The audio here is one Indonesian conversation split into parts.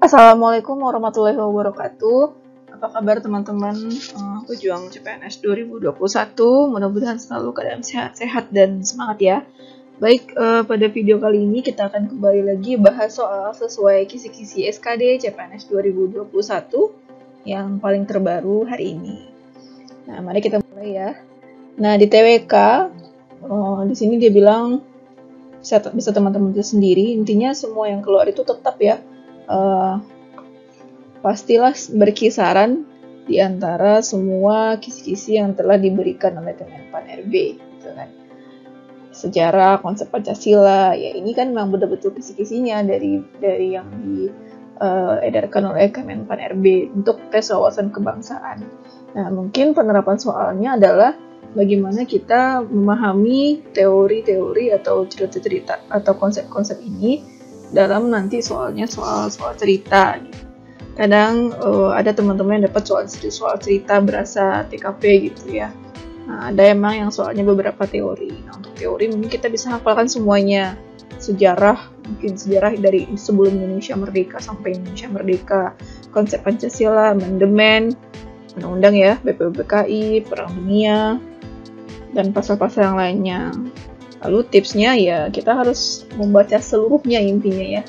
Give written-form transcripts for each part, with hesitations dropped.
Assalamualaikum warahmatullahi wabarakatuh. Apa kabar teman-teman? Pejuang CPNS 2021. Mudah-mudahan selalu keadaan sehat-sehat dan semangat ya. Baik, pada video kali ini kita akan kembali lagi bahas soal sesuai kisi-kisi SKD CPNS 2021 yang paling terbaru hari ini. Nah, mari kita mulai ya. Nah, di TWK, di sini dia bilang bisa teman-teman bisa sendiri. Intinya semua yang keluar itu tetap ya. Pastilah berkisaran di antara semua kisi-kisi yang telah diberikan oleh Kemenpan RB gitu kan. Sejarah, konsep Pancasila, ya ini kan memang betul-betul kisi-kisinya dari yang diedarkan oleh Kemenpan RB untuk tes wawasan kebangsaan. Nah, mungkin penerapan soalnya adalah bagaimana kita memahami teori-teori atau cerita-cerita atau konsep-konsep ini dalam nanti soalnya soal cerita gitu. Kadang ada teman-teman yang dapat soal cerita berasa TKP gitu ya. Nah, ada emang yang soalnya beberapa teori. Nah, untuk teori mungkin kita bisa hafalkan semuanya. Sejarah, mungkin sejarah dari sebelum Indonesia merdeka sampai Indonesia merdeka, konsep Pancasila, amandemen, undang-undang ya, BPUPKI, Perang Dunia, dan pasal-pasal yang lainnya. Lalu tipsnya ya kita harus membaca seluruhnya intinya ya.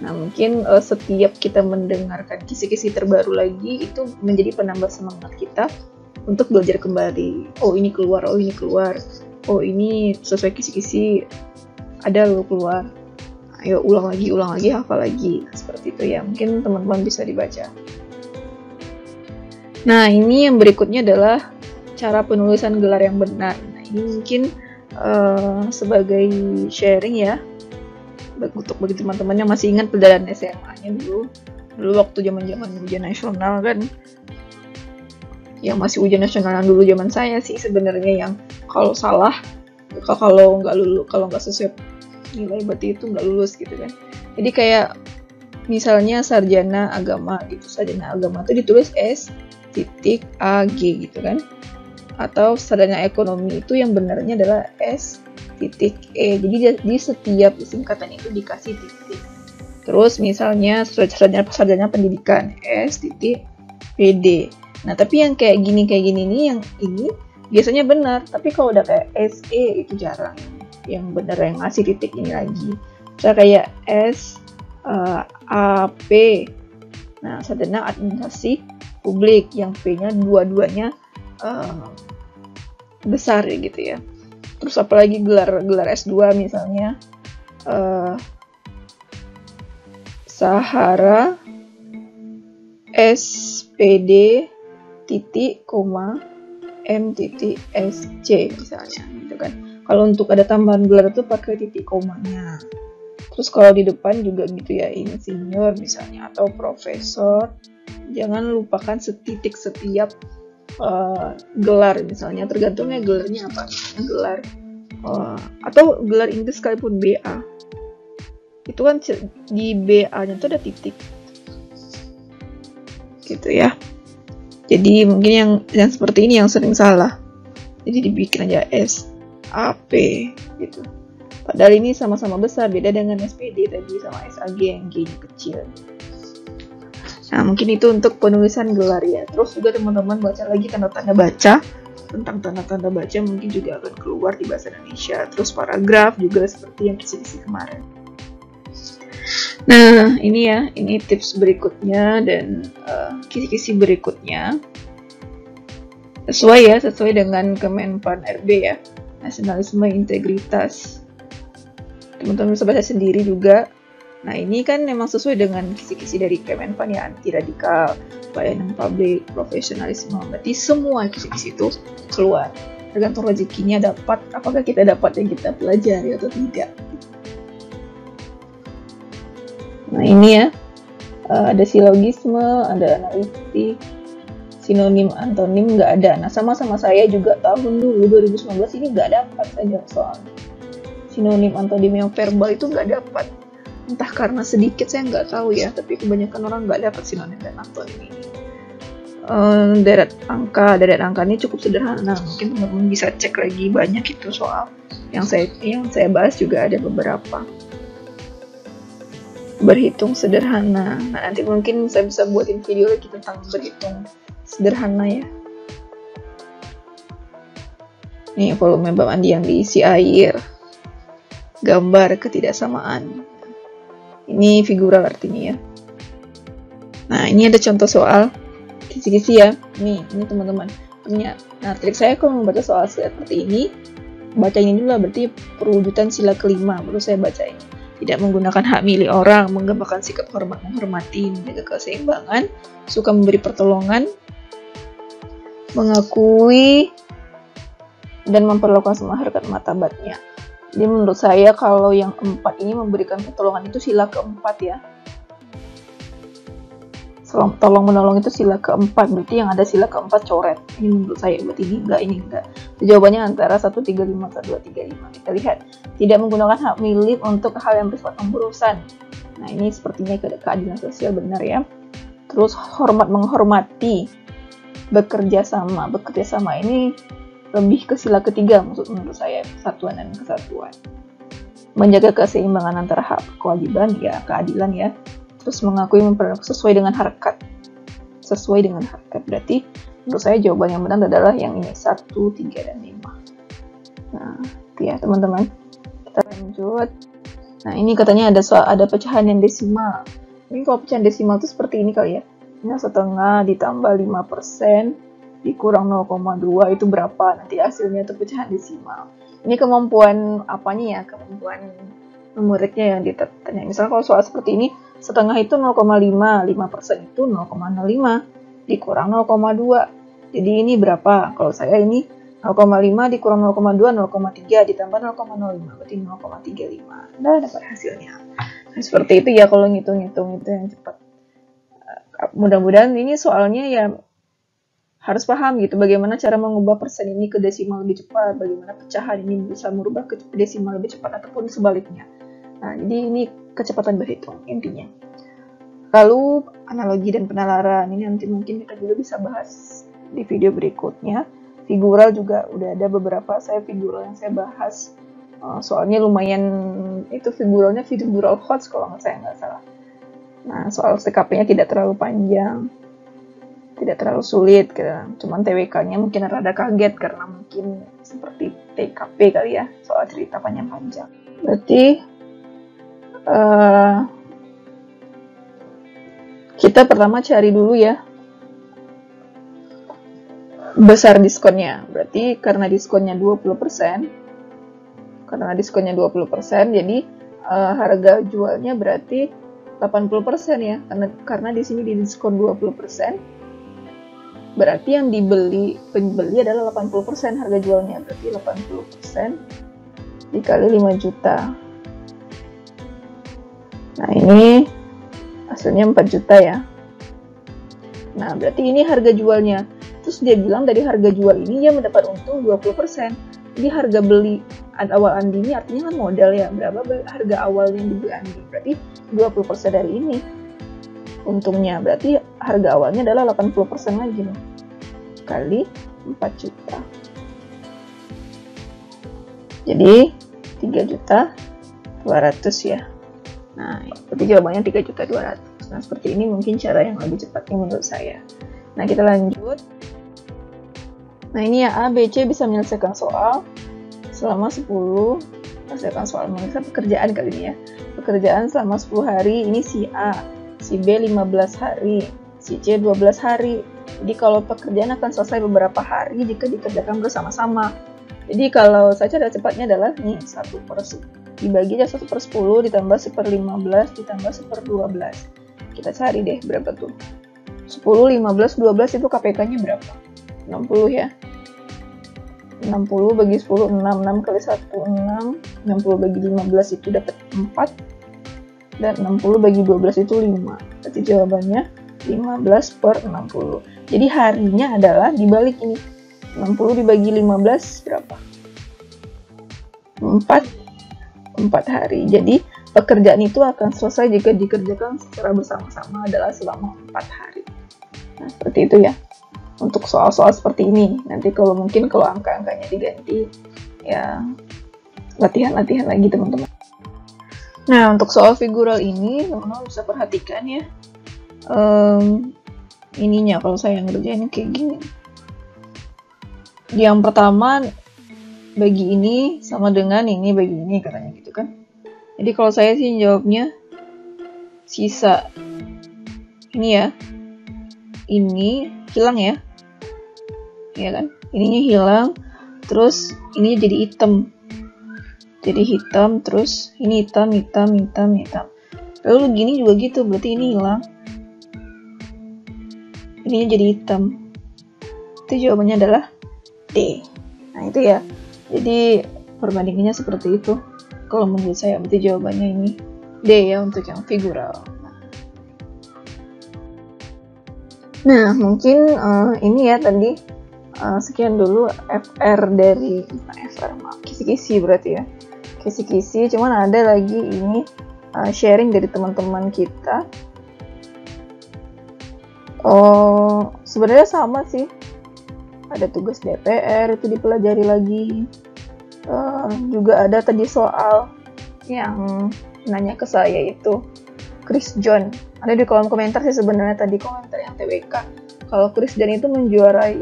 Nah, mungkin setiap kita mendengarkan kisi-kisi terbaru lagi itu menjadi penambah semangat kita untuk belajar kembali. Oh, ini keluar, oh ini keluar. Oh, ini sesuai kisi-kisi ada lo keluar. Ayo ulang lagi, hafal lagi. Nah, seperti itu ya. Mungkin teman-teman bisa dibaca. Nah, ini yang berikutnya adalah cara penulisan gelar yang benar. Nah, ini mungkin sebagai sharing ya. Untuk bagi teman-teman yang masih ingat pelajaran SMA-nya dulu waktu zaman ujian nasional kan, yang masih ujian nasional yang dulu zaman saya sih sebenarnya, yang kalau salah, kalau nggak sesuai nilai berarti itu nggak lulus gitu kan. Jadi kayak misalnya sarjana agama gitu, sarjana agama itu ditulis S.AG gitu kan, atau sarjana ekonomi itu yang benarnya adalah S.E. Jadi di setiap singkatan itu dikasih titik. Terus misalnya sarjana pendidikan S.PD. Nah, tapi yang kayak gini nih, yang ini biasanya benar, tapi kalau udah kayak SE itu jarang yang benar yang ngasih titik ini lagi. Misalnya kayak SAP. Nah, sarjana administrasi publik yang P-nya dua-duanya besar ya gitu ya. Terus apalagi gelar S2 misalnya Sahara SPD titik koma M.SC misalnya gitu kan. Kalau untuk ada tambahan gelar itu pakai titik komanya. Terus kalau di depan juga gitu ya, insinyur misalnya atau profesor. Jangan lupakan setitik setiap gelar misalnya, tergantungnya gelarnya apa, gelar atau gelar Inggris sekalipun BA itu kan di BA-nya tuh ada titik gitu ya. Jadi mungkin yang seperti ini yang sering salah, jadi dibikin aja SAP gitu, padahal ini sama-sama besar, beda dengan SPD tadi sama SAG yang G-nya kecil. Nah, mungkin itu untuk penulisan gelar ya. Terus juga teman-teman baca lagi tanda-tanda baca. Tentang tanda-tanda baca mungkin juga akan keluar di bahasa Indonesia. Terus paragraf juga seperti yang kisi-kisi kemarin. Nah, ini tips berikutnya dan kisi-kisi berikutnya. Sesuai dengan Kemenpan RB ya. Nasionalisme, integritas. Teman-teman bisa baca sendiri juga. Nah, ini kan memang sesuai dengan kisi-kisi dari Kemenpan ya, anti radikal, pelayanan publik, profesionalisme. Berarti semua kisi-kisi itu keluar. Tergantung rezekinya dapat, apakah kita dapat yang kita pelajari atau tidak. Nah, ini ya, ada silogisme, ada analitik, sinonim, antonim nggak ada. Nah, sama-sama saya juga tahun dulu 2019 ini nggak dapat saja soal sinonim, antonim yang verbal itu nggak dapat. Entah karena sedikit, saya nggak tahu ya, tapi kebanyakan orang nggak dapat sinonim dan antonim ini. Deret angka ini cukup sederhana, mungkin teman-teman bisa cek lagi, banyak itu soal yang saya bahas juga ada beberapa. berhitung sederhana. Nah, nanti mungkin saya bisa buatin video lagi tentang berhitung sederhana ya. Nih volume bak mandi yang diisi air. Gambar ketidaksamaan. Ini figural artinya ya. Nah, ini ada contoh soal kisi-kisi ya. Ini teman-teman. Nah, trik saya kalau membaca soal seperti ini, baca ini dulu lah, berarti perwujudan sila kelima, baru saya baca ini. Tidak menggunakan hak milik orang, menggambarkan sikap hormat menghormati, menjaga keseimbangan, suka memberi pertolongan, mengakui, dan memperlakukan semua harkat martabatnya. Jadi menurut saya kalau yang 4 ini memberikan pertolongan itu sila keempat ya. Tolong menolong itu sila keempat, berarti yang ada sila keempat coret. Ini menurut saya, berarti ini enggak. Jawabannya antara 135 atau 235. Kita lihat, tidak menggunakan hak milik untuk hal yang bersifat pemburusan. Nah, ini sepertinya keadilan sosial, benar ya. Terus hormat menghormati, bekerja sama ini lebih ke sila ketiga menurut saya, persatuan dan kesatuan. Menjaga keseimbangan antara hak kewajiban ya, keadilan ya. Terus mengakui memperlakukan sesuai dengan harkat. Berarti menurut saya jawaban yang benar adalah yang ini, 1, 3, dan 5. Nah, itu ya teman-teman. Kita lanjut. Nah, ini katanya ada pecahan yang desimal. Ini kalau pecahan desimal itu seperti ini kali ya. Ini setengah ditambah 5% dikurang 0,2 itu berapa? Nanti hasilnya itu pecahan desimal. Ini kemampuan apanya ya? Kemampuan numeriknya yang ditanya. Misalnya kalau soal seperti ini, setengah itu 0,5, 5% itu 0,05 dikurang 0,2. Jadi ini berapa? Kalau saya ini 0,5 dikurang 0,2, 0,3 ditambah 0,05, berarti 0,35. Nah, dapat hasilnya. Nah, seperti itu ya kalau ngitung-ngitung itu yang cepat. Mudah-mudahan ini soalnya ya harus paham gitu bagaimana cara mengubah persen ini ke desimal lebih cepat, bagaimana pecahan ini bisa merubah ke desimal lebih cepat ataupun sebaliknya. Nah, jadi ini kecepatan berhitung intinya. Lalu analogi dan penalaran ini nanti mungkin kita juga bisa bahas di video berikutnya. Figural juga udah ada beberapa figural yang saya bahas. Soalnya lumayan itu figuralnya figural hot kalau saya nggak salah. Nah, soal TKP-nya tidak terlalu panjang, tidak terlalu sulit, cuman TWK-nya mungkin rada kaget karena mungkin seperti TKP kali ya, soal cerita panjang-panjang. Berarti kita pertama cari dulu ya besar diskonnya. Berarti karena diskonnya 20%, jadi harga jualnya berarti 80% ya, karena di sini didiskon 20%, berarti yang pembeli adalah 80% harga jualnya, berarti 80% dikali 5 juta. Nah, ini hasilnya 4 juta ya. Nah, berarti ini harga jualnya. Terus dia bilang dari harga jual ini dia mendapat untung 20%. Jadi harga beli awal Andi ini artinya kan modal ya. Berapa harga awal yang dibeli Andi? Berarti 20% dari ini untungnya. Berarti harga awalnya adalah 80% lagi nih. Kali 4 juta. Jadi 3.200.000 ya. Nah, berarti jawabannya 3.200.000. Nah, seperti ini mungkin cara yang lebih cepatnya menurut saya. Nah, kita lanjut. Nah, ini ya A, B, C bisa menyelesaikan soal selama 10, menyelesaikan soal menyelesaikan pekerjaan kali ini ya. Pekerjaan selama 10 hari, ini si A, si B 15 hari, si C 12 hari. Jadi kalau pekerjaan akan selesai beberapa hari jika dikerjakan bersama-sama. Jadi kalau saya cara cepatnya adalah nih 1/10 dibagi aja 1/10 ditambah 1/15 ditambah 1/12. Kita cari deh berapa tuh. 10, 15, 12 itu KPK-nya berapa? 60 ya. 60 bagi 10, 6. 6 kali 1, 6. 60 bagi 15 itu dapat 4. Dan 60 bagi 12 itu 5. Berarti jawabannya 15/60. Jadi harinya adalah dibalik ini. 60 dibagi 15 berapa? 4 hari. Jadi pekerjaan itu akan selesai jika dikerjakan secara bersama-sama adalah selama 4 hari. Nah, seperti itu ya. Untuk soal-soal seperti ini. Nanti kalau angka-angkanya diganti, ya latihan-latihan lagi teman-teman. Nah, untuk soal figural ini, teman-teman bisa perhatikan ya. Ininya, kalau saya ngerjain kayak gini. Yang pertama, bagi ini sama dengan ini bagi ini, katanya gitu kan. Jadi kalau saya sih jawabnya sisa. Ini ya. Ini hilang ya. Ya kan? Ininya hilang, terus ini jadi hitam. Jadi hitam, terus ini hitam. Lalu gini juga gitu, berarti ini hilang. Ininya jadi hitam. Itu jawabannya adalah D. Nah itu ya. Jadi perbandingannya seperti itu. Kalau menurut saya berarti jawabannya ini D ya untuk yang figural. Nah mungkin ini ya tadi sekian dulu FR dari kisi-kisi berarti ya. Kisi-kisi, cuman ada lagi ini sharing dari teman-teman kita. Sebenarnya sama sih. Ada tugas DPR itu dipelajari lagi. Juga ada tadi soal yang nanya ke saya itu Chris John. Ada di kolom komentar sih sebenarnya tadi komentar yang TWK. Kalau Chris John itu menjuarai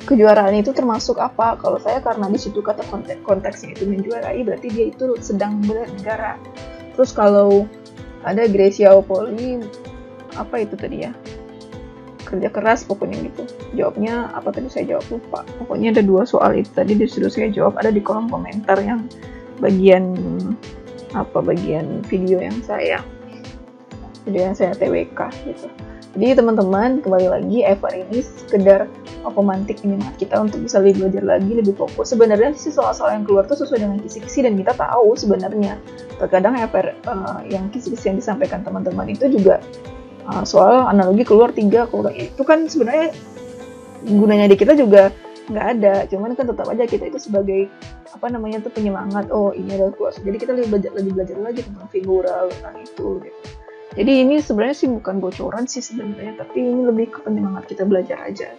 kejuaraan itu termasuk apa? Kalau saya karena di situ kata konteksnya itu menjuarai, berarti dia itu sedang bernegara. Terus kalau ada Gracia Poli, apa itu tadi ya? Kerja keras pokoknya gitu. Jawabnya apa tadi saya jawab lupa. Pokoknya ada 2 soal itu tadi disuruh saya jawab, ada di kolom komentar yang bagian video yang saya TWK gitu. Jadi teman-teman, kembali lagi FR ini sekedar pemantik penyemangat kita untuk bisa lebih belajar lagi, lebih fokus. Sebenarnya sih soal-soal yang keluar tuh sesuai dengan kisi-kisi, dan kita tahu sebenarnya terkadang FR yang kisi-kisi yang disampaikan teman-teman itu juga soal analogi keluar 3, kalau itu kan sebenarnya gunanya di kita juga nggak ada, cuman kan tetap aja kita itu sebagai penyemangat. Oh ini adalah keluar, jadi kita lebih belajar lagi tentang figural, tentang itu gitu. Jadi ini sebenarnya sih bukan bocoran sih sebenarnya, tapi ini lebih ke penyemangat kita belajar aja.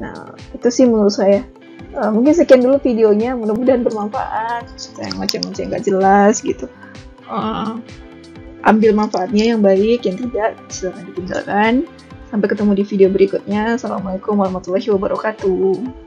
Nah itu sih menurut saya. Mungkin sekian dulu videonya, mudah-mudahan bermanfaat. Yang macam-macam nggak jelas gitu, ambil manfaatnya yang baik, yang tidak silahkan ditinggalkan. Sampai ketemu di video berikutnya. Assalamualaikum warahmatullahi wabarakatuh.